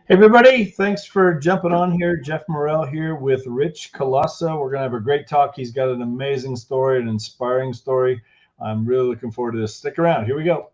Hey everybody, thanks for jumping on here. Jeff Morrell here with Rich Kolosso. We're going to have a great talk. He's got an amazing story, an inspiring story. I'm really looking forward to this. Stick around. Here we go.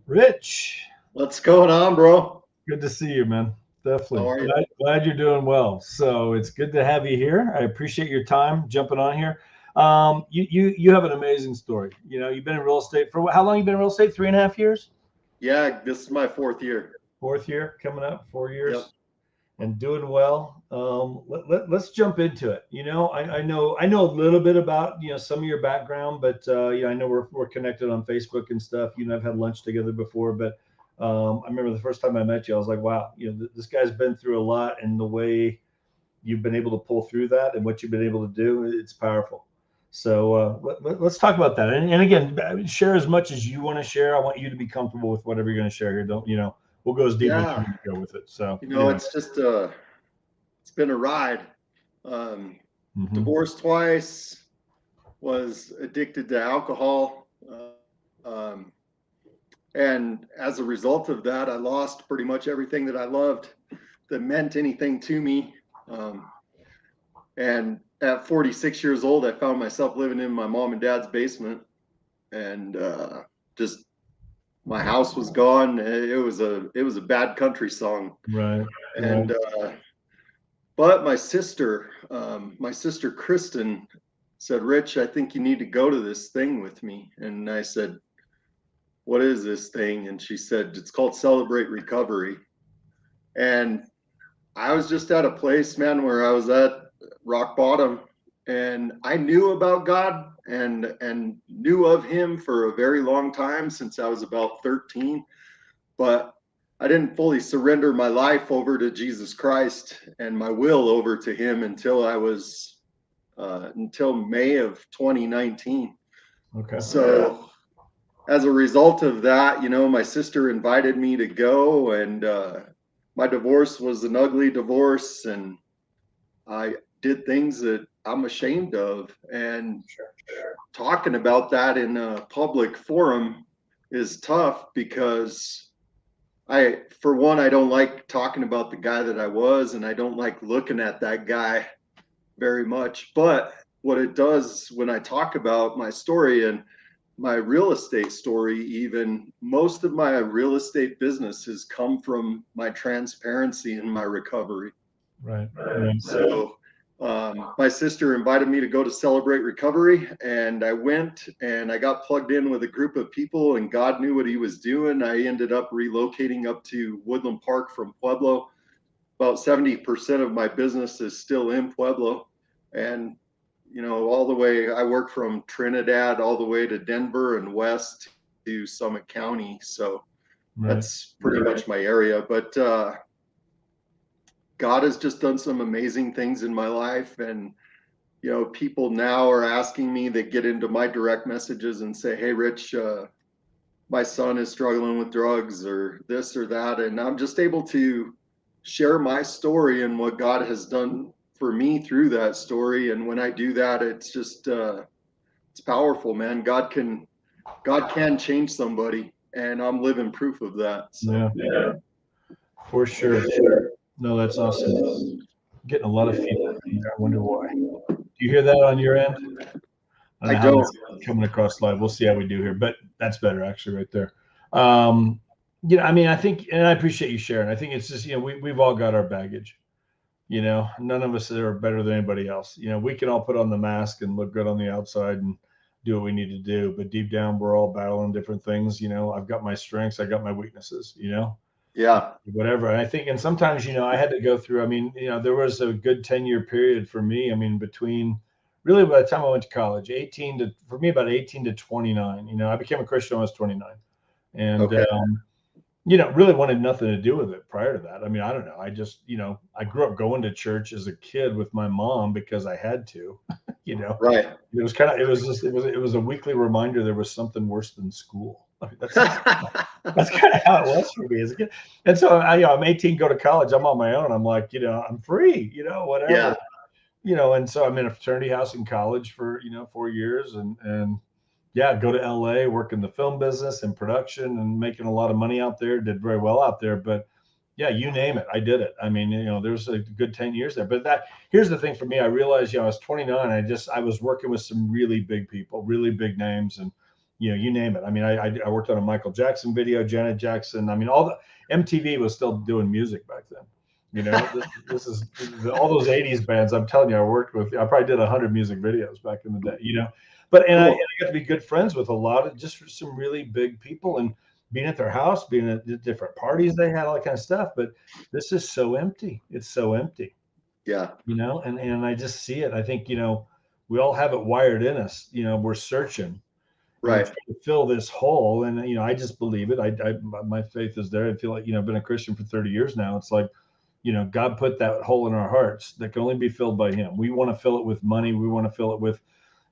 Rich, What's going on, bro? good to see you, man. Definitely. How are you? Glad you're doing well. So it's good to have you here. I appreciate your time jumping on here. You have an amazing story. You know, you've been in real estate for how long? You been in real estate? 3.5 years? Yeah, this is my fourth year. Fourth year coming up, 4 years. Yep. And doing well. Let's jump into it. You know, I know a little bit about some of your background, but I know we're connected on Facebook and stuff. You and I've had lunch together before, but I remember the first time I met you, I was like, wow, this guy's been through a lot, and the way you've been able to pull through that and what you've been able to do, it's powerful. So let's talk about that. And again, share as much as you want to share. I want you to be comfortable with whatever you're going to share here. Don't we'll go as deep as you Yeah. want to go with it. So It's just it's been a ride. Um, Mhm. Divorced twice, was addicted to alcohol. And as a result of that, I lost pretty much everything that I loved that meant anything to me. And at 46 years old, I found myself living in my mom and dad's basement, and just my house was gone. It was a bad country song. Right. And but my sister Kristen said, Rich, I think you need to go to this thing with me. And I said, what is this thing? And she said, it's called Celebrate Recovery. And I was just at a place, man, where I was at rock bottom, and I knew about God and knew of him for a very long time, since I was about 13, but I didn't fully surrender my life over to Jesus Christ and my will over to him until I was until May of 2019. Okay. So as a result of that, my sister invited me to go, and my divorce was an ugly divorce, and I did things that I'm ashamed of. And talking about that in a public forum is tough, because for one, I don't like talking about the guy that I was, and I don't like looking at that guy very much. But what it does when I talk about my story and my real estate story, even, most of my real estate business has come from my transparency and my recovery. Right. So my sister invited me to go to Celebrate Recovery, and I went, and I got plugged in with a group of people, and God knew what he was doing. I ended up relocating up to Woodland Park from Pueblo. About 70% of my business is still in Pueblo. And, all the way, I work from Trinidad all the way to Denver and west to Summit County. So that's pretty much my area. But God has just done some amazing things in my life. And, people now are asking me, they get into my direct messages and say, hey, Rich, my son is struggling with drugs or this or that. And I'm just able to share my story and what God has done for me through that story. And when I do that, it's just, it's powerful, man. God can change somebody, and I'm living proof of that. So. Yeah, for sure. No, that's awesome. Getting a lot of feedback here. I wonder why. Do you hear that on your end? I how don't. that's coming across live. We'll see how we do here, but that's better actually right there. I mean, I think, and I appreciate you sharing. I think it's just, we've all got our baggage. None of us are better than anybody else. We can all put on the mask and look good on the outside and do what we need to do, but deep down, we're all battling different things. I've got my strengths, I got my weaknesses. Yeah. Whatever. And I think, and sometimes, I had to go through, I mean, there was a good 10-year period for me. I mean, between really by the time I went to college, for me, about 18 to 29, I became a Christian when I was 29. And, Okay. really wanted nothing to do with it prior to that. I mean, I don't know. I just, I grew up going to church as a kid with my mom because I had to, you know. Right. It was kind of, it was just, it was a weekly reminder there was something worse than school. I mean, that's kind of how it was for me as a kid. And so I'm 18, go to college. I'm on my own. I'm like, I'm free, whatever, Yeah. and so I'm in a fraternity house in college for, 4 years and yeah, go to LA, work in the film business and production and making a lot of money out there, did very well out there. But yeah, you name it, I did it. I mean, there's a good 10 years there. But here's the thing for me, I realized, I was 29. I was working with some really big people, really big names. And, you name it. I mean, I worked on a Michael Jackson video, Janet Jackson. I mean, all the MTV was still doing music back then. This is all those 80s bands. I'm telling you, I worked with, I probably did 100 music videos back in the day. And I Cool. got to be good friends with a lot of just some really big people and being at their house, being at the different parties they had, all that kind of stuff. But this is so empty. It's so empty, Yeah. and I just see it. I think, we all have it wired in us. We're searching and we're Right. trying to fill this hole. And, I just believe it. My faith is there. I feel like, I've been a Christian for 30 years now. It's like, God put that hole in our hearts that can only be filled by Him. We want to fill it with money. We want to fill it with,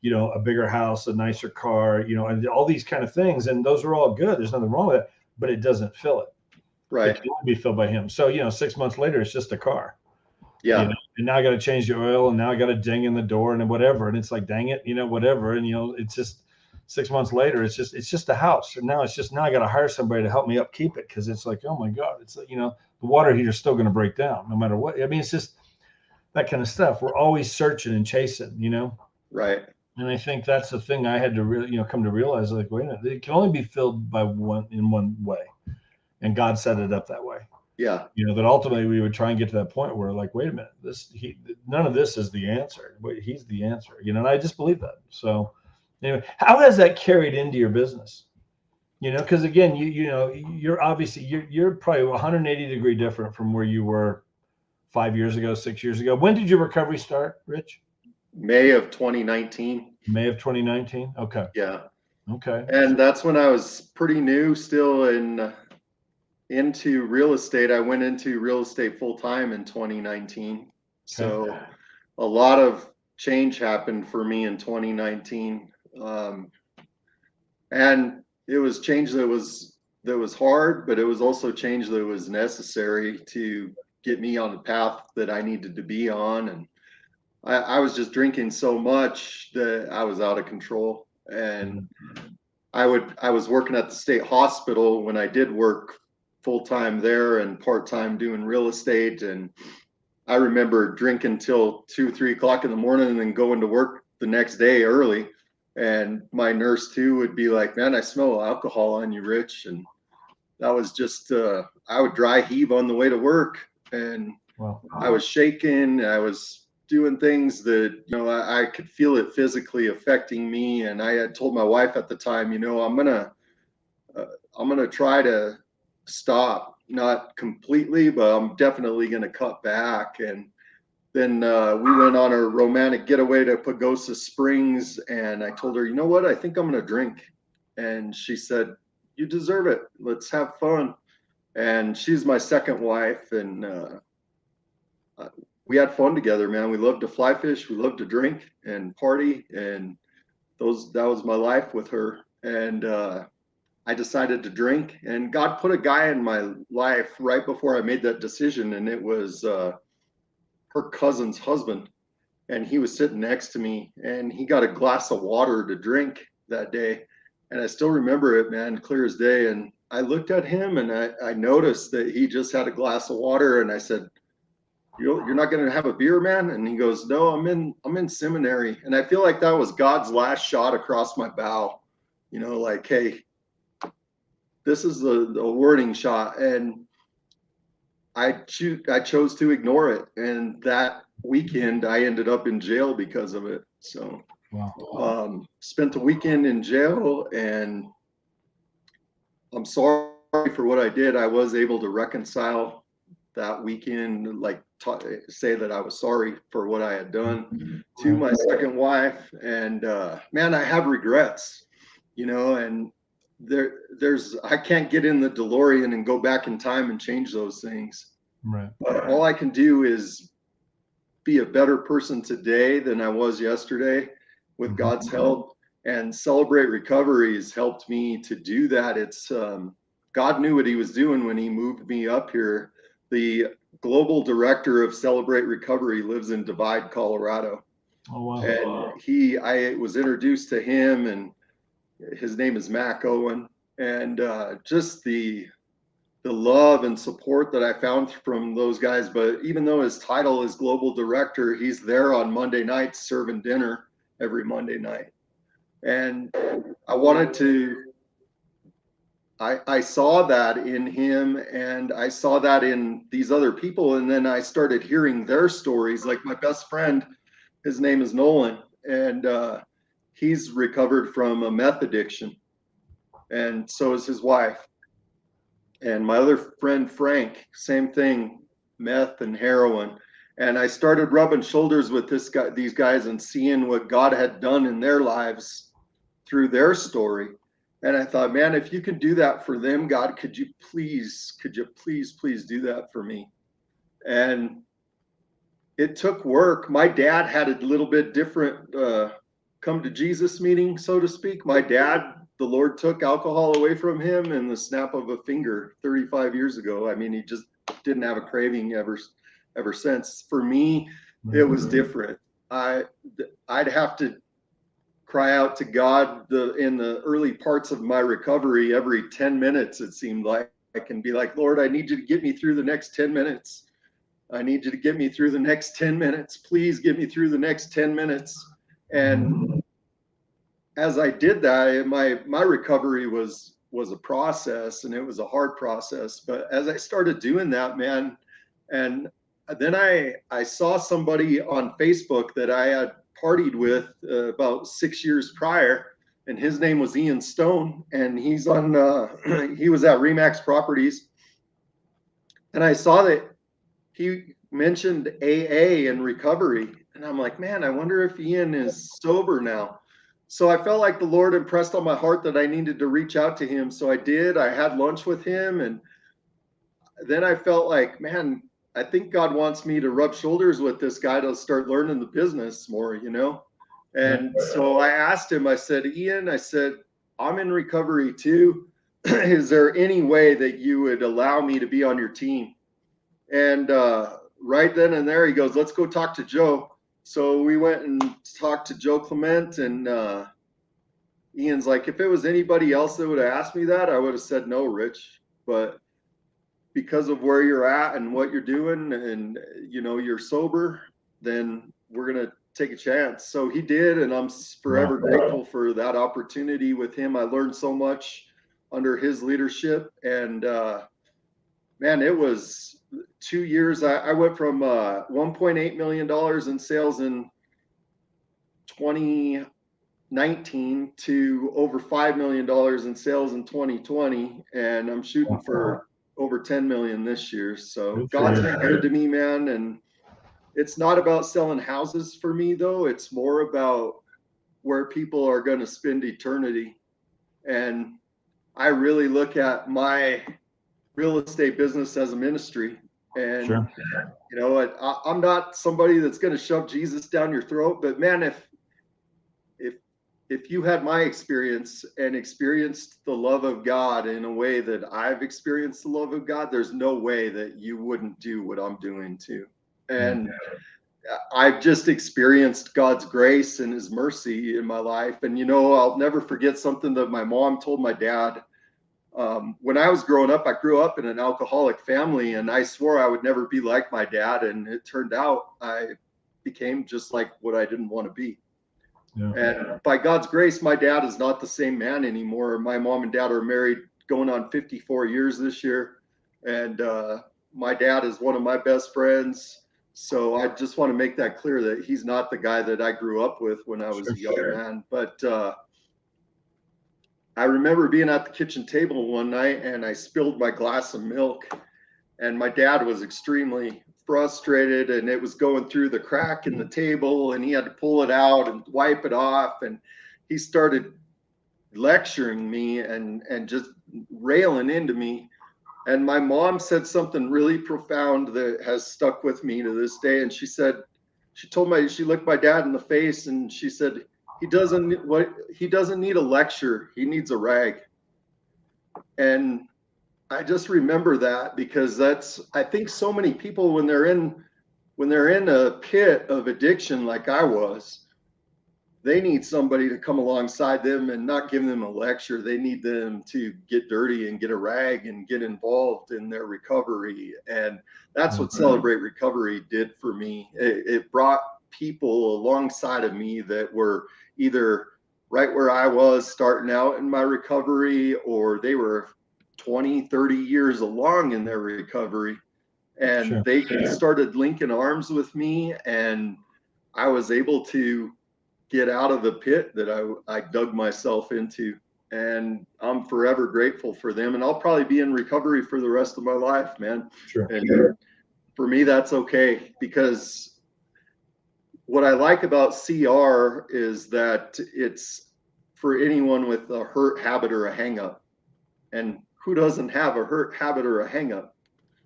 a bigger house, a nicer car, and all these kind of things. And those are all good. There's nothing wrong with it, but it doesn't fill it. It Right. can only be filled by Him. So, 6 months later, it's just a car, Yeah. and now I got to change the oil and now I got a ding in the door and whatever. And it's like, dang it, whatever. And, it's just 6 months later, it's just a house. And now now I got to hire somebody to help me upkeep it. Cause it's like, oh my God, it's like, the water heater's still going to break down no matter what. I mean, it's just that kind of stuff. We're always searching and chasing. Right. And I think that's the thing I had to really, come to realize, like, wait a minute, it can only be filled by one way. And God set it up that way. Yeah. That ultimately we would try and get to that point where, like, wait a minute, none of this is the answer. But He's the answer, and I just believe that. So anyway, how has that carried into your business? Because again, you're obviously you're probably 180-degree different from where you were 5 years ago, 6 years ago. When did your recovery start, Rich? May of 2019. May of 2019. Okay. Yeah. Okay. And that's when I was pretty new still into real estate. I went into real estate full time in 2019. Okay. So a lot of change happened for me in 2019. And it was change that was hard, but it was also change that was necessary to get me on the path that I needed to be on. And I was just drinking so much that I was out of control. And I was working at the state hospital when I did work full time there and part time doing real estate. And I remember drinking till 2, 3 o'clock in the morning and then going to work the next day early. And my nurse too would be like, "Man, I smell alcohol on you, Rich." And that was just I would dry heave on the way to work, and Wow. I was shaking. I was doing things that I could feel it physically affecting me. And I had told my wife at the time, uh, I'm gonna try to stop, not completely, but I'm definitely gonna cut back. And then we went on a romantic getaway to Pagosa Springs, and I told her, you know what, I think I'm gonna drink. And she said, "You deserve it. Let's have fun." And she's my second wife, and we had fun together, man. We loved to fly fish, we loved to drink and party, and that was my life with her. And I decided to drink, and God put a guy in my life right before I made that decision, and it was her cousin's husband. And he was sitting next to me, and he got a glass of water to drink that day. And I still remember it, man, clear as day. And I looked at him, and I noticed that he just had a glass of water. And I said, "You're not going to have a beer, man?" And he goes, "No, I'm in seminary." And I feel like that was God's last shot across my bow, like, hey, this is the warning shot. And I chose to ignore it. And that weekend, I ended up in jail because of it. So, Wow. spent the weekend in jail, and I'm sorry for what I did. I was able to reconcile that weekend, like say that I was sorry for what I had done to my second wife. And man, I have regrets, and I can't get in the DeLorean and go back in time and change those things. Right. But all I can do is be a better person today than I was yesterday with God's help. And Celebrate Recovery has helped me to do that. It's God knew what he was doing when he moved me up here. The global director of Celebrate Recovery lives in Divide, Colorado. Oh, wow. And I was introduced to him, and his name is Mac Owen. And just the love and support that I found from those guys. But even though his title is global director, he's there on Monday nights serving dinner every Monday night. And I saw that in him, and I saw that in these other people. And then I started hearing their stories. Like my best friend, his name is Nolan, and he's recovered from a meth addiction. And so is his wife. And my other friend, Frank, same thing, meth and heroin. And I started rubbing shoulders with these guys and seeing what God had done in their lives through their story. And I thought, man, if you could do that for them, God, could you please do that for me? And it took work. My dad had a little bit different come to Jesus meeting, so to speak. My dad, the Lord took alcohol away from him in the snap of a finger 35 years ago. I mean, he just didn't have a craving ever since. For me, it was different. I'd have to cry out to God in the early parts of my recovery every 10 minutes, it seemed like. I can be like, Lord, I need you to get me through the next 10 minutes. I need you to get me through the next 10 minutes. Please get me through the next 10 minutes. And as I did that, my recovery was a process, and it was a hard process. But as I started doing that, man, and then I saw somebody on Facebook that I had partied with about 6 years prior, and his name was Ian Stone, and he's on he was at Remax Properties, and I saw that he mentioned AA and recovery, and I'm like, man, I wonder if Ian is sober now. So I felt like the Lord impressed on my heart that I needed to reach out to him. So I did. I had lunch with him, and then I felt like, man, I think God wants me to rub shoulders with this guy to start learning the business more, you know? And so I asked him, I said, Ian, I said, I'm in recovery too. Is there any way that you would allow me to be on your team? And right then and there, he goes, let's go talk to Joe. So we went and talked to Joe Clement, and Ian's like, if it was anybody else that would have asked me that, I would have said no, Rich. But because of where you're at and what you're doing, and you know, you're sober, then we're going to take a chance. So he did, and I'm forever grateful for that opportunity with him. I learned so much under his leadership, and man, it was 2 years. I went from $1.8 million in sales in 2019 to over $5 million in sales in 2020. And I'm shooting for over 10 million this year. So God's been good to me, man. And it's not about selling houses for me, though. It's more about where people are going to spend eternity. And I really look at my real estate business as a ministry. And you know, I'm not somebody that's going to shove Jesus down your throat, but man, if you had my experience and experienced the love of God in a way that I've experienced the love of God, there's no way that you wouldn't do what I'm doing too. And I've just experienced God's grace and his mercy in my life. And you know, I'll never forget something that my mom told my dad. When I was growing up, I grew up in an alcoholic family, and I swore I would never be like my dad. And it turned out I became just like what I didn't want to be. Yeah. And by God's grace, my dad is not the same man anymore. My mom and dad are married going on 54 years this year. And my dad is one of my best friends. So I just want to make that clear that he's not the guy that I grew up with when I was a young man. But I remember being at the kitchen table one night, and I spilled my glass of milk, and my dad was extremely frustrated, and it was going through the crack in the table, and he had to pull it out and wipe it off. And he started lecturing me and just railing into me. And my mom said something really profound that has stuck with me to this day. And she looked my dad in the face and she said, he doesn't need a lecture. He needs a rag. And I just remember that because I think so many people when they're in a pit of addiction like I was, they need somebody to come alongside them and not give them a lecture. They need them to get dirty and get a rag and get involved in their recovery. And that's what Celebrate Recovery did for me. It brought people alongside of me that were either right where I was starting out in my recovery, or they were 20, 30 years along in their recovery. And they started linking arms with me, and I was able to get out of the pit that I dug myself into. And I'm forever grateful for them. And I'll probably be in recovery for the rest of my life, man. And for me, that's okay, because what I like about CR is that it's for anyone with a hurt habit or a hang up. And who doesn't have a hurt habit or a hang up?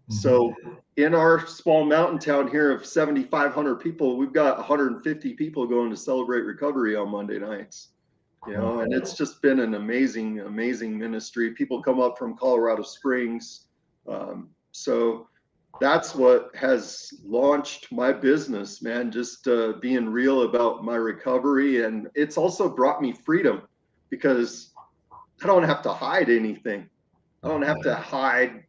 So in our small mountain town here of 7,500 people, we've got 150 people going to Celebrate Recovery on Monday nights, and it's just been an amazing, amazing ministry. People come up from Colorado Springs. So that's what has launched my business, man, just being real about my recovery. And it's also brought me freedom because I don't have to hide anything. I don't have to hide.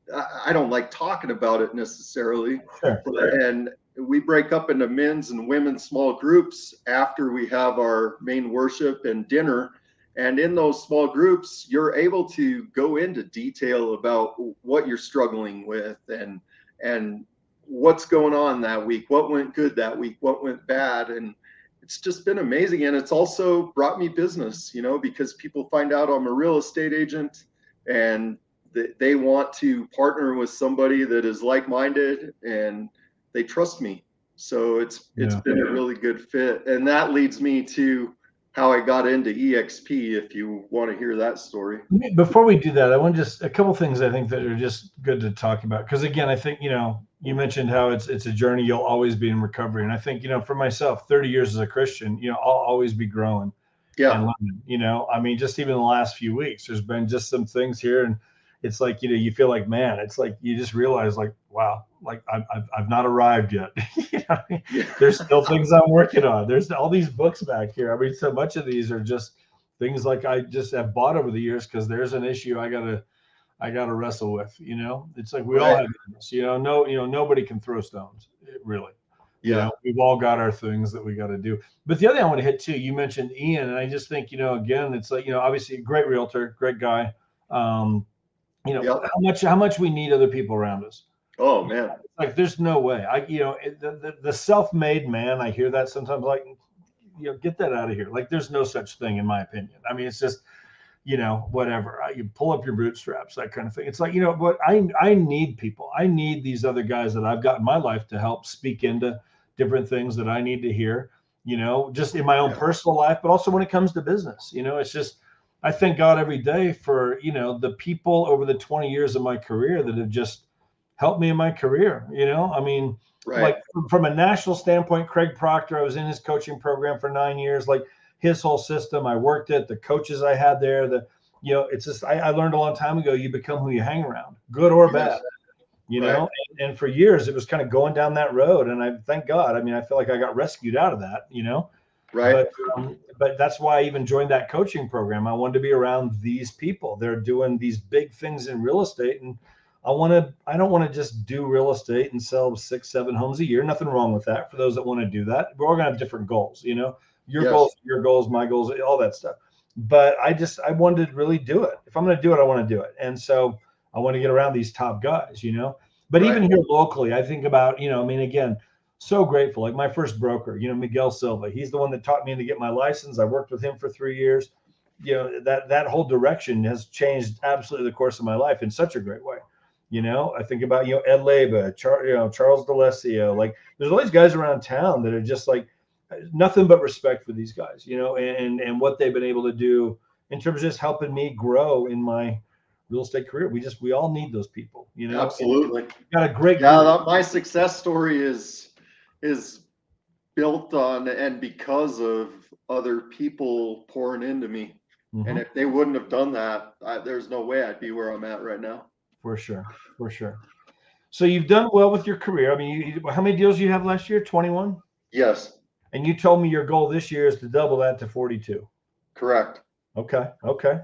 I don't like talking about it necessarily. And we break up into men's and women's small groups after we have our main worship and dinner. And in those small groups, you're able to go into detail about what you're struggling with and what's going on that week, what went good that week, what went bad. And it's just been amazing. And it's also brought me business, because people find out I'm a real estate agent and they want to partner with somebody that is like-minded and they trust me. So it's been a really good fit. And that leads me to how I got into EXP, if you want to hear that story. Before we do that, I want just a couple things I think that are just good to talk about. Because again, I think, you mentioned how it's a journey. You'll always be in recovery. And I think, for myself, 30 years as a Christian, I'll always be growing. And learning, I mean, just even the last few weeks, there's been just some things here. And it's like, you feel like, man, it's like, you just realize like, wow, like I've not arrived yet. There's still things I'm working on. There's all these books back here. I mean, so much of these are just things like I just have bought over the years because there's an issue I gotta wrestle with. It's like we all have this. Nobody can throw stones, really. We've all got our things that we got to do. But the other thing I want to hit too, you mentioned Ian, and I just think, again, it's like, obviously a great realtor, great guy. How much we need other people around us. Oh man. Like there's no way. The self-made man, I hear that sometimes, like, get that out of here. Like there's no such thing in my opinion. I mean, it's just, whatever. You pull up your bootstraps, that kind of thing. It's like, what I need people. I need these other guys that I've got in my life to help speak into different things that I need to hear, just in my own personal life, but also when it comes to business. It's just, I thank God every day for, the people over the 20 years of my career that have just helped me in my career. I mean, like from a national standpoint, Craig Proctor, I was in his coaching program for 9 years, like his whole system. I worked at the coaches I had there. It's just, I learned a long time ago, you become who you hang around, good or bad, and for years it was kind of going down that road. And I thank God. I mean, I feel like I got rescued out of that, but that's why I even joined that coaching program. I wanted to be around these people. They're doing these big things in real estate. And I don't want to just do real estate and sell 6-7 homes a year. Nothing wrong with that for those that want to do that. We're all gonna have different goals, your goals, my goals, all that stuff. But I wanted to really do it. If I'm going to do it, I want to do it. And so I want to get around these top guys, but even here locally, I think about, I mean, again, so grateful. Like my first broker, Miguel Silva, he's the one that taught me to get my license. I worked with him for 3 years. That whole direction has changed absolutely the course of my life in such a great way. I think about, Ed Leba, Charles D'Alessio, like there's all these guys around town that are just like, nothing but respect for these guys, and what they've been able to do in terms of just helping me grow in my real estate career. We all need those people, you know. Absolutely. Got a great Yeah, group. my success story is built on and because of other people pouring into me. And if they wouldn't have done that, there's no way I'd be where I'm at right now. For sure, for sure. So you've done well with your career. I mean, how many deals you have last year? 21? Yes, And you told me your goal this year is to double that to 42. correct. Okay, okay.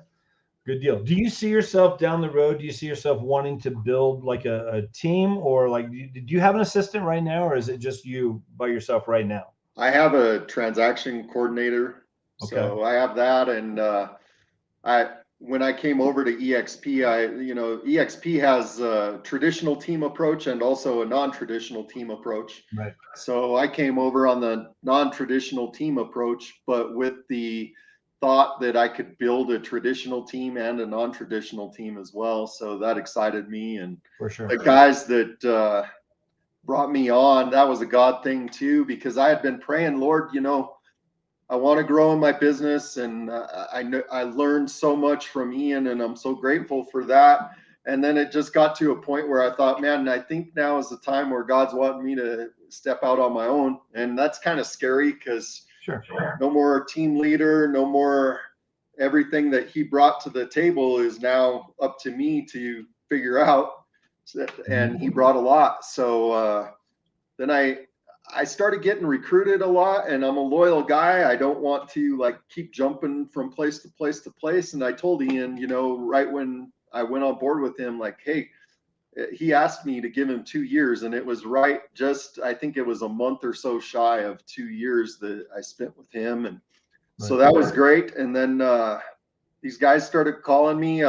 Good deal. Do you see yourself down the road? Do you see yourself wanting to build like a team, or like, do you have an assistant right now, or is it just you by yourself right now? I have a transaction coordinator, Okay. so I have that, and I when I came over to EXP, EXP has a traditional team approach and also a non-traditional team approach. Right. So I came over on the non-traditional team approach, but with the thought that I could build a traditional team and a non-traditional team as well. So that excited me, and For sure. the guys that brought me on, that was a God thing too, because I had been praying, Lord, I want to grow in my business, and I know I learned so much from Ian, and I'm so grateful for that. And then it just got to a point where I thought, man, I think now is the time where God's wanting me to step out on my own, and that's kind of scary because Sure. no more team leader, no more. Everything that he brought to the table is now up to me to figure out, and he brought a lot. So then I started getting recruited a lot, and I'm a loyal guy. I don't want to like keep jumping from place to place to place. And I told Ian, right when I went on board with him, like, hey, he asked me to give him 2 years, and it was right just, I think it was a month or so shy of 2 years that I spent with him. And so that was great. And then these guys started calling me,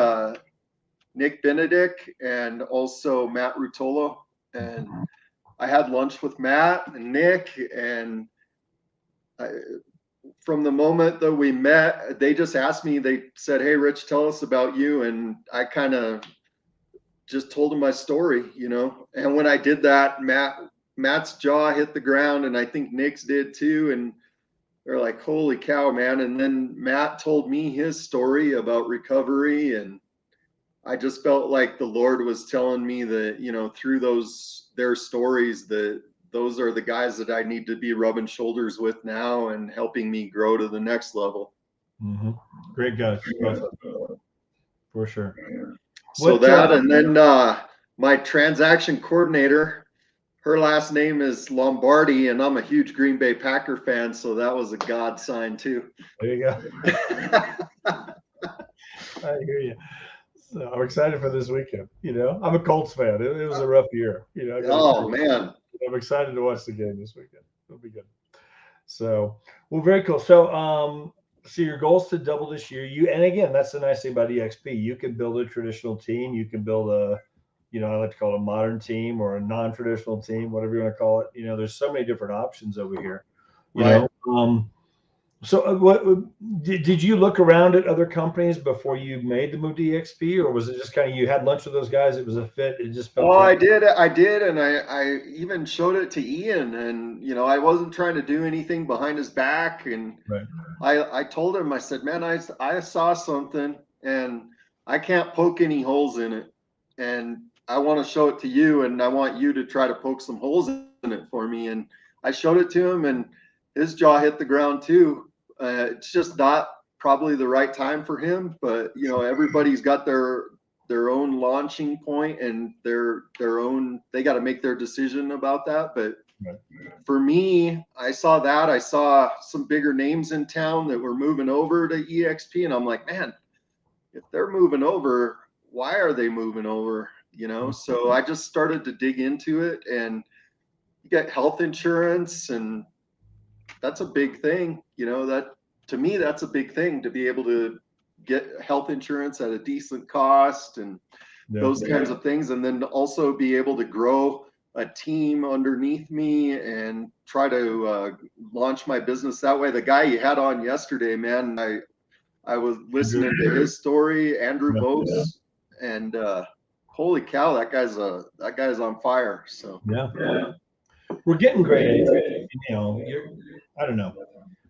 Nick Benedict and also Matt Rutolo. And I had lunch with Matt and Nick, and from the moment that we met, they just asked me, they said, hey, Rich, tell us about you. And I kind of just told them my story, And when I did that, Matt's jaw hit the ground, and I think Nick's did too. And they're like, holy cow, man. And then Matt told me his story about recovery, and I just felt like the Lord was telling me that, through their stories, that those are the guys that I need to be rubbing shoulders with now and helping me grow to the next level. Mm-hmm. Great guys. For sure. So and then my transaction coordinator, her last name is Lombardi, and I'm a huge Green Bay Packer fan, so that was a God sign too. There you go. I hear you. So I'm excited for this weekend. I'm a Colts fan. It was a rough year. Man. I'm excited to watch the game this weekend. It'll be good. So, well, very cool. So your goal is to double this year. And again, that's the nice thing about EXP. You can build a traditional team. You can build I like to call it a modern team or a non-traditional team, whatever you want to call it. There's so many different options over here. So what did you look around at other companies before you made the move to EXP, or was it just kind of you had lunch with those guys? It was a fit. It just felt. Oh, I did, and I even showed it to Ian, and I wasn't trying to do anything behind his back, and I told him, I said, man, I saw something, and I can't poke any holes in it, and I want to show it to you, and I want you to try to poke some holes in it for me. And I showed it to him, and his jaw hit the ground too. It's just not probably the right time for him, but everybody's got their own launching point and their own, they got to make their decision about that. But for me, I saw some bigger names in town that were moving over to EXP, and I'm like, man, if they're moving over, why are they moving over? So I just started to dig into it, and you get health insurance, and that's a big thing. That to me, that's a big thing, to be able to get health insurance at a decent cost and those kinds of things. And then also be able to grow a team underneath me and try to launch my business that way. The guy you had on yesterday, man, I was listening to his story, Andrew Bose, and holy cow, that guy's on fire. So yeah. We're getting great. I don't know.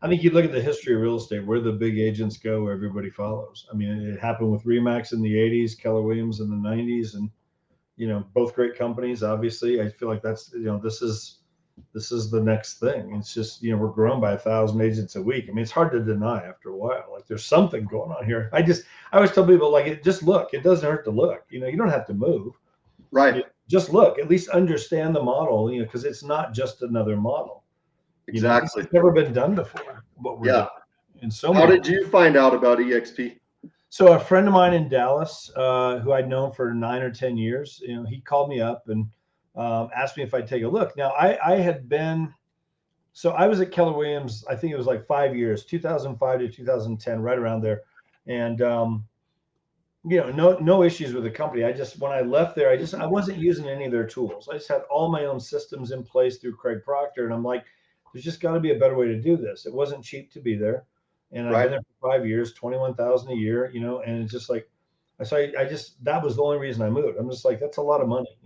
I think you look at the history of real estate, where the big agents go, where everybody follows. I mean, it happened with Remax in the 80s, Keller Williams in the 90s, and both great companies. Obviously, I feel like that's this is the next thing. It's just we're growing by 1,000 agents a week. I mean, it's hard to deny after a while. Like there's something going on here. I always tell people like just look. It doesn't hurt to look. You don't have to move. Right. Just look. At least understand the model. Because it's not just another model. Exactly. It's never been done before. What we're Yeah. doing. And so How many. did you find out about EXP? So a friend of mine in Dallas, who I'd known for 9 or 10 years, he called me up and asked me if I'd take a look. Now I had been, so I was at Keller Williams. I think it was like 5 years, 2005 to 2010, right around there, and no issues with the company. When I left there, I wasn't using any of their tools. I just had all my own systems in place through Craig Proctor, and I'm like, there's just got to be a better way to do this. It wasn't cheap to be there, and I've been there for 5 years, 21,000 a year, and it's just like, that was the only reason I moved. I'm just like, that's a lot of money,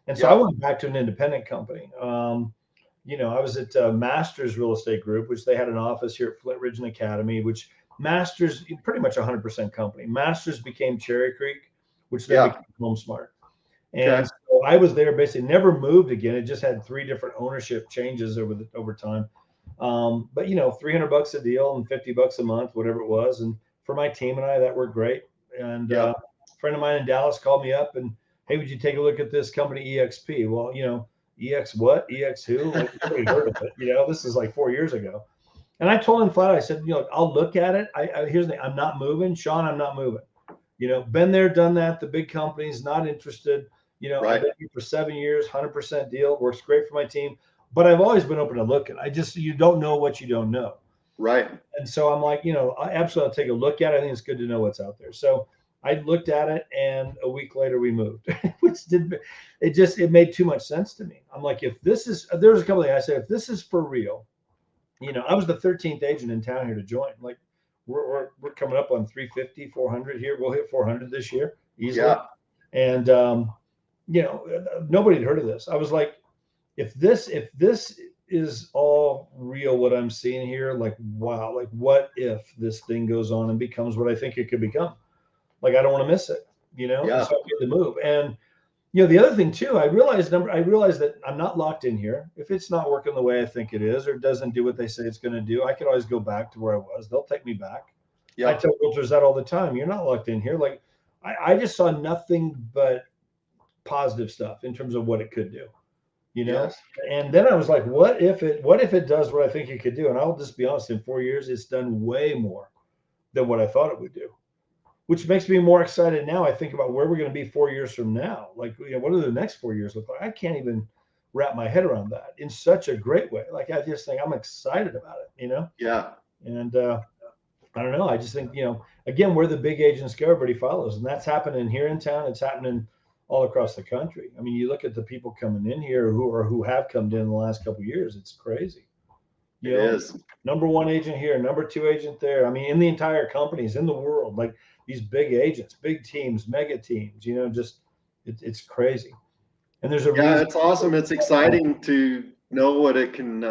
and so I went back to an independent company. I was at Masters Real Estate Group, which they had an office here at Flint Ridge and Academy, which Masters, pretty much 100% company. Masters became Cherry Creek, which then became HomeSmart. And so I was there, basically never moved again. It just had 3 different ownership changes over time. But $300 a deal and $50 a month, whatever it was. And for my team and I, that worked great. And a friend of mine in Dallas called me up and, hey, would you take a look at this company EXP? Well, EX what? EX who? Like, nobody heard of it. This is like 4 years ago. And I told him flat out, I said, I'll look at it. Here's the thing, I'm not moving. Sean, I'm not moving. Been there, done that. The big companies, not interested. I've been here for 7 years, 100% deal. Works great for my team. But I've always been open to looking. You don't know what you don't know. Right. And so I'm like, I absolutely take a look at it. I think it's good to know what's out there. So I looked at it, and a week later we moved, it made too much sense to me. I'm like, there was a couple of things I said, if this is for real, I was the 13th agent in town here to join. Like we're coming up on 350, 400 here. We'll hit 400 this year easily. Yeah. And, nobody had heard of this. I was like, if this is all real, what I'm seeing here, like, wow, like what if this thing goes on and becomes what I think it could become? Like, I don't want to miss it, So I made the move. And, the other thing too, I realized that I'm not locked in here. If it's not working the way I think it is, or doesn't do what they say it's going to do, I could always go back to where I was. They'll take me back. I tell realtors that all the time. You're not locked in here. Like I just saw nothing but positive stuff in terms of what it could do, And then I was like, what if it does what I think it could do? And I'll just be honest, in 4 years, it's done way more than what I thought it would do. Which makes me more excited now. I think about where we're going to be 4 years from now. Like, what do the next 4 years look like? I can't even wrap my head around that in such a great way. Like, I just think I'm excited about it, Yeah. And I don't know. I just think, again, where the big agents go, everybody follows. And that's happening here in town. It's happening all across the country. I mean, you look at the people coming in here who have come in the last couple of years. It's crazy. It is. Number 1 agent here, number 2 agent there. I mean, in the entire companies in the world, like these big agents, big teams, mega teams, just it's crazy. And there's a reason. It's awesome. It's exciting to know what it can,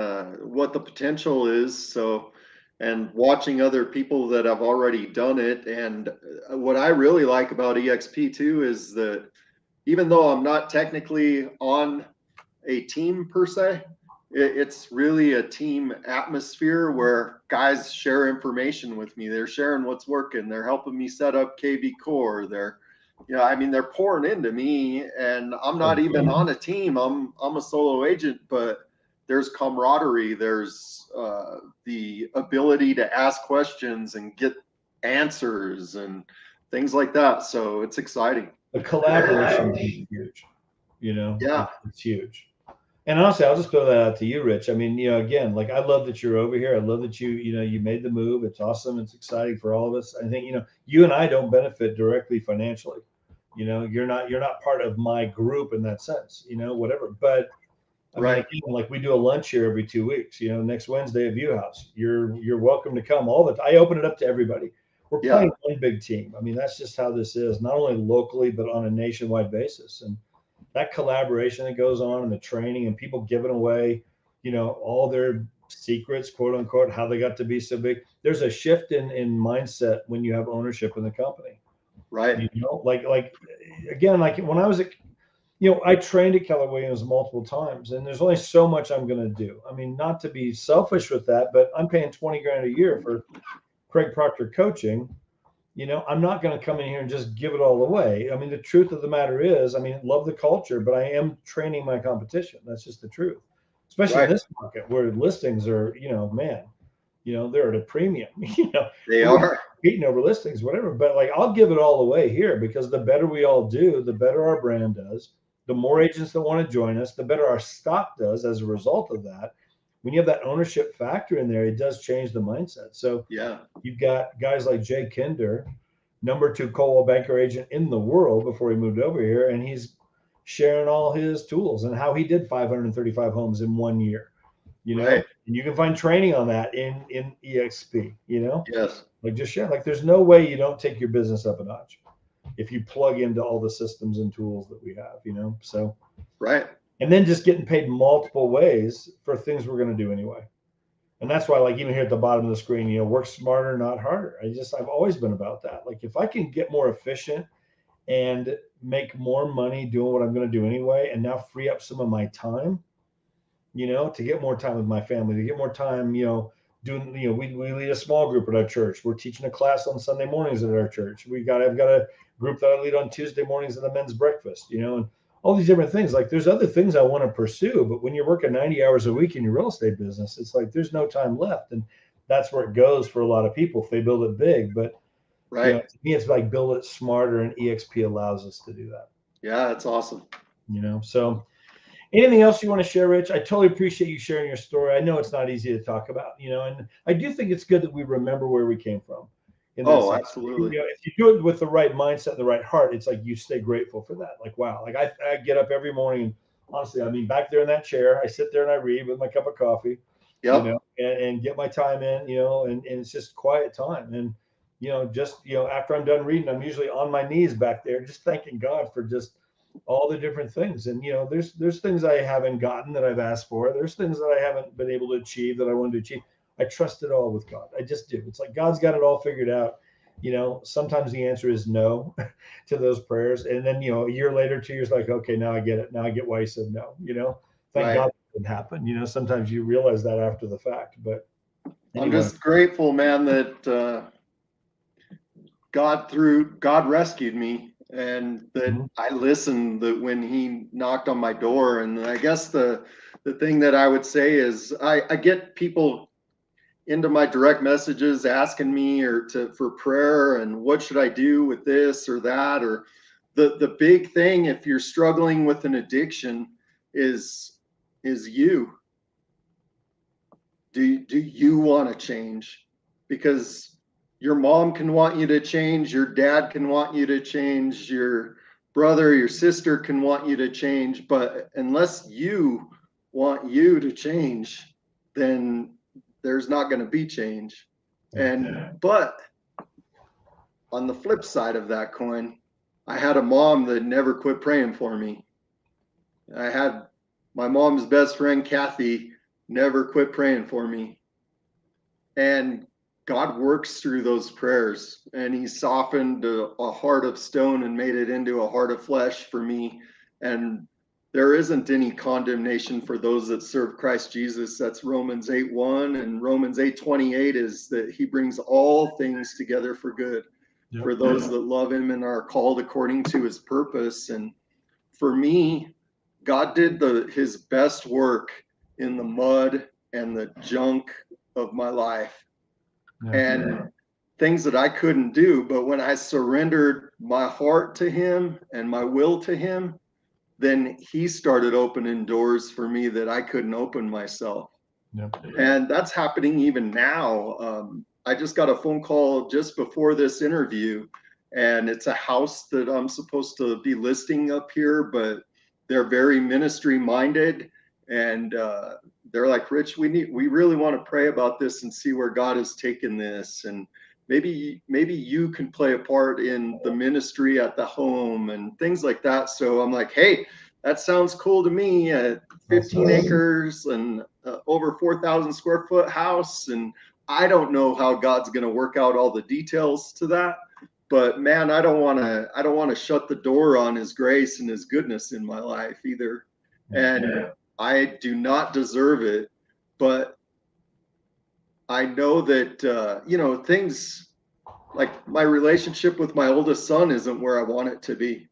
what the potential is. So, and watching other people that have already done it. And what I really like about EXP too is that even though I'm not technically on a team per se, it's really a team atmosphere where guys share information with me. They're sharing what's working. They're helping me set up KV Core. They're pouring into me, and I'm not even on a team. I'm a solo agent, but there's camaraderie. There's the ability to ask questions and get answers and things like that. So it's exciting. The collaboration is huge. Yeah. It's huge. And honestly, I'll just throw that out to you, Rich. I mean, again, like I love that you're over here. I love that you made the move. It's awesome. It's exciting for all of us. I think, you and I don't benefit directly financially. You're not part of my group in that sense, whatever. But I mean, again, like we do a lunch here every 2 weeks, next Wednesday at View House. You're welcome to come. I open it up to everybody. We're playing one big team. I mean, that's just how this is, not only locally, but on a nationwide basis. And that collaboration that goes on and the training and people giving away, all their secrets, quote unquote, how they got to be so big. There's a shift in mindset when you have ownership in the company. Right. You know, like again, like when I was at, I trained at Keller Williams multiple times, and there's only so much I'm going to do. I mean, not to be selfish with that, but I'm paying 20 grand a year for Craig Proctor coaching. I'm not going to come in here and just give it all away. I mean, the truth of the matter is, I mean, love the culture, but I am training my competition. That's just the truth, especially in Right. this market where listings are, man, they're at a premium. They We're are. competing over listings, whatever. But like, I'll give it all away here because the better we all do, the better our brand does. The more agents that want to join us, the better our stock does as a result of that. When you have that ownership factor in there, it does change the mindset. So Yeah. you've got guys like Jay Kinder, number 2 Coldwell Banker agent in the world before he moved over here, and he's sharing all his tools and how he did 535 homes in 1 year. Right. And you can find training on that in EXP. Yes. Like just share. Like there's no way you don't take your business up a notch if you plug into all the systems and tools that we have. So Right. and then just getting paid multiple ways for things we're going to do anyway. And that's why, like, even here at the bottom of the screen, work smarter, not harder. I've always been about that. Like, if I can get more efficient and make more money doing what I'm going to do anyway, and now free up some of my time, to get more time with my family, to get more time, doing, we lead a small group at our church. We're teaching a class on Sunday mornings at our church. I've got a group that I lead on Tuesday mornings at the men's breakfast, and all these different things. Like there's other things I want to pursue, but when you're working 90 hours a week in your real estate business, it's like there's no time left. And that's where it goes for a lot of people if they build it big. But Right. to me, it's like build it smarter, and EXP allows us to do that. Yeah, that's awesome. So anything else you want to share, Rich? I totally appreciate you sharing your story. I know it's not easy to talk about, and I do think it's good that we remember where we came from. In that Oh, sense, absolutely. if you do it with the right mindset, the right heart, it's like you stay grateful for that. Like, wow, like I get up every morning, and honestly, I mean, back there in that chair, I sit there and I read with my cup of coffee, Yep. and get my time in, and it's just quiet time. And, just, after I'm done reading, I'm usually on my knees back there, just thanking God for just all the different things. And, there's things I haven't gotten that I've asked for. There's things that I haven't been able to achieve that I wanted to achieve. I trust it all with God. I just do. It's like God's got it all figured out. Sometimes the answer is no to those prayers. And then, a year later, 2 years, like, okay, now I get it. Now I get why he said no, thank Right. God it didn't happen. Sometimes you realize that after the fact, but I'm anyway. just grateful, man, that God rescued me, and that I listened that when he knocked on my door. And I guess the thing that I would say is I get people into my direct messages asking me for prayer and what should I do with this or that, or the big thing if you're struggling with an addiction is you. Do you want to change? Because your mom can want you to change, your dad can want you to change, your brother, your sister can want you to change, but unless you want you to change, then there's not going to be change. But on the flip side of that coin, I had a mom that never quit praying for me. I had my mom's best friend, Kathy, never quit praying for me. And God works through those prayers, and he softened a heart of stone and made it into a heart of flesh for me. And there isn't any condemnation for those that serve Christ Jesus. That's Romans 8:1, and Romans 8:28 is that he brings all things together for good for those that love him and are called according to his purpose. And for me, God did his best work in the mud and the junk of my life, and things that I couldn't do. But when I surrendered my heart to him and my will to him, then he started opening doors for me that I couldn't open myself. And that's happening even now. I just got a phone call just before this interview, and it's a house that I'm supposed to be listing up here, but they're very ministry minded, and they're like, Rich, we really want to pray about this and see where God has taken this, and maybe you can play a part in the ministry at the home and things like that. So I'm like, hey, that sounds cool to me. 15 acres and over 4,000 square foot house, and I don't know how God's going to work out all the details to that. But man, I don't want to shut the door on His grace and His goodness in my life either. And I do not deserve it, but I know that things like my relationship with my oldest son isn't where I want it to be.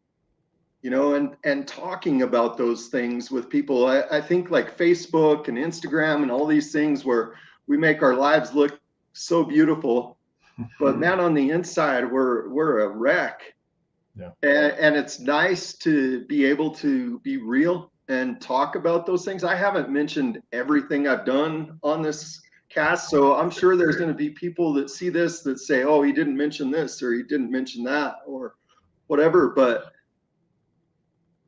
And talking about those things with people, I think like Facebook and Instagram and all these things where we make our lives look so beautiful, but man, on the inside, we're a wreck. Yeah. And it's nice to be able to be real and talk about those things. I haven't mentioned everything I've done on this cast, so I'm sure there's going to be people that see this that say, oh, he didn't mention this or he didn't mention that or whatever. But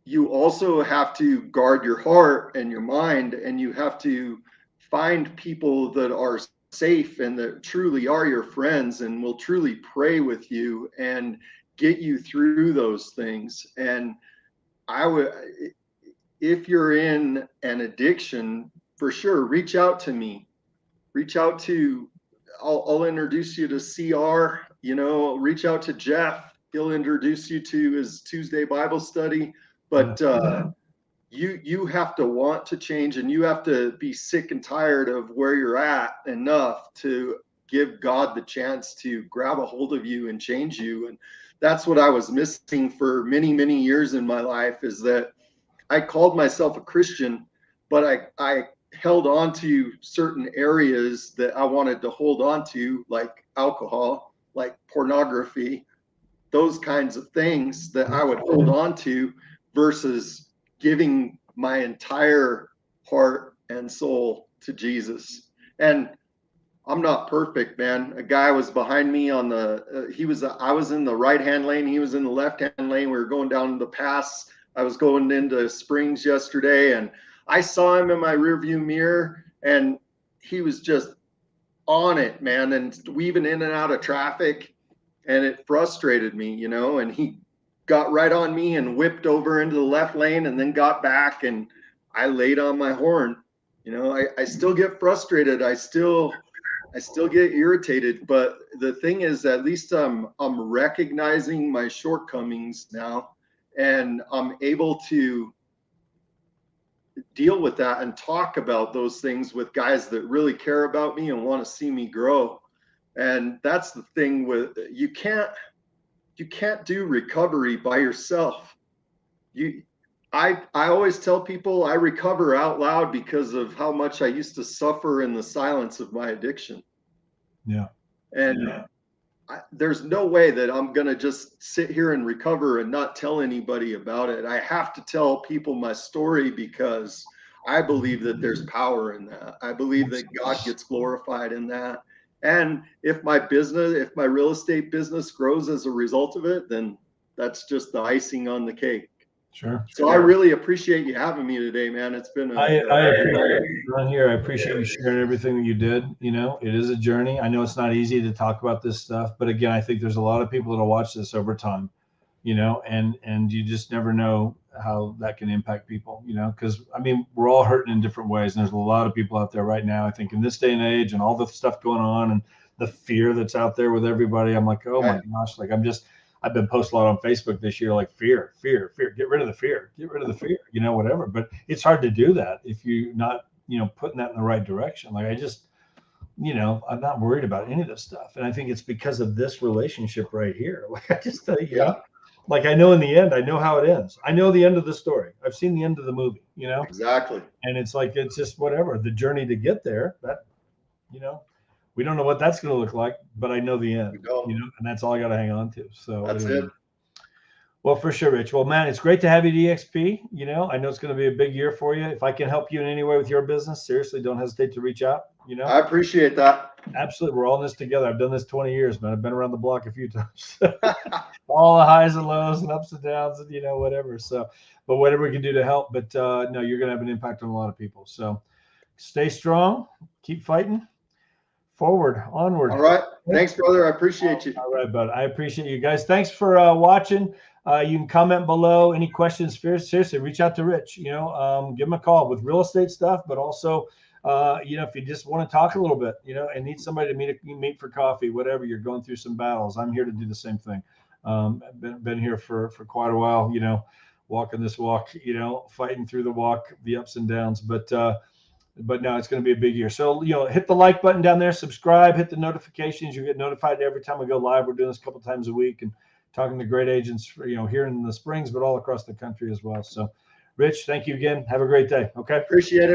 you also have to guard your heart and your mind, and you have to find people that are safe and that truly are your friends and will truly pray with you and get you through those things. And I would, if you're in an addiction, for sure, reach out to me. Reach out to, I'll introduce you to CR, reach out to Jeff. He'll introduce you to his Tuesday Bible study. But you have to want to change, and you have to be sick and tired of where you're at enough to give God the chance to grab a hold of you and change you. And that's what I was missing for many, many years in my life, is that I called myself a Christian, but I held on to certain areas that I wanted to hold on to, like alcohol, like pornography, those kinds of things that I would hold on to versus giving my entire heart and soul to Jesus. And I'm not perfect, man. A guy was behind me on I was in the right-hand lane. He was in the left-hand lane. We were going down the pass. I was going into Springs yesterday, and I saw him in my rearview mirror, and he was just on it, man, and weaving in and out of traffic. And it frustrated me, and he got right on me and whipped over into the left lane and then got back, and I laid on my horn. I still get frustrated. I still get irritated, but the thing is, at least I'm recognizing my shortcomings now, and I'm able to deal with that and talk about those things with guys that really care about me and want to see me grow. And that's the thing with, you can't do recovery by yourself. I always tell people I recover out loud because of how much I used to suffer in the silence of my addiction. Yeah. And there's no way that I'm going to just sit here and recover and not tell anybody about it. I have to tell people my story because I believe that there's power in that. I believe that God gets glorified in that. And if my real estate business grows as a result of it, then that's just the icing on the cake. Sure. So I really appreciate you having me today, man. It's been I appreciate you on here. I appreciate you sharing everything that you did. It is a journey. I know it's not easy to talk about this stuff, but again, I think there's a lot of people that'll watch this over time, and you just never know how that can impact people, because we're all hurting in different ways. And there's a lot of people out there right now, I think, in this day and age, and all the stuff going on and the fear that's out there with everybody. I'm like, oh my gosh, like I've been posting a lot on Facebook this year, like fear, get rid of the fear, whatever. But it's hard to do that if you're not, putting that in the right direction. Like I'm not worried about any of this stuff. And I think it's because of this relationship right here. Like I just tell you, like I know in the end, I know how it ends. I know the end of the story. I've seen the end of the movie, Exactly. And it's like, it's just whatever, the journey to get there, that, we don't know what that's going to look like, but I know the end, and that's all I got to hang on to. So that's it. Well, for sure, Rich. Well, man, it's great to have you at EXP. I know it's going to be a big year for you. If I can help you in any way with your business, seriously, don't hesitate to reach out. I appreciate that. Absolutely. We're all in this together. I've done this 20 years, man. I've been around the block a few times. All the highs and lows and ups and downs and, whatever. So, but whatever we can do to help. But no, you're going to have an impact on a lot of people. So stay strong. Keep fighting. Forward, onward. All right. Thanks, brother. I appreciate you. All right, bud. I appreciate you guys. Thanks for watching. You can comment below. Any questions, seriously, reach out to Rich. Give him a call with real estate stuff, but also You know, if you just want to talk a little bit, you know, and need somebody to meet for coffee, whatever, you're going through some battles, I'm here to do the same thing. Been here for quite a while, you know, walking this walk, you know, fighting through the walk, the ups and downs, but no, it's going to be a big year. So, you know, hit the like button down there, subscribe, hit the notifications. You get notified every time we go live. We're doing this a couple times a week and talking to great agents, you know, here in the Springs, but all across the country as well. So, Rich, thank you again. Have a great day. Okay. Appreciate it.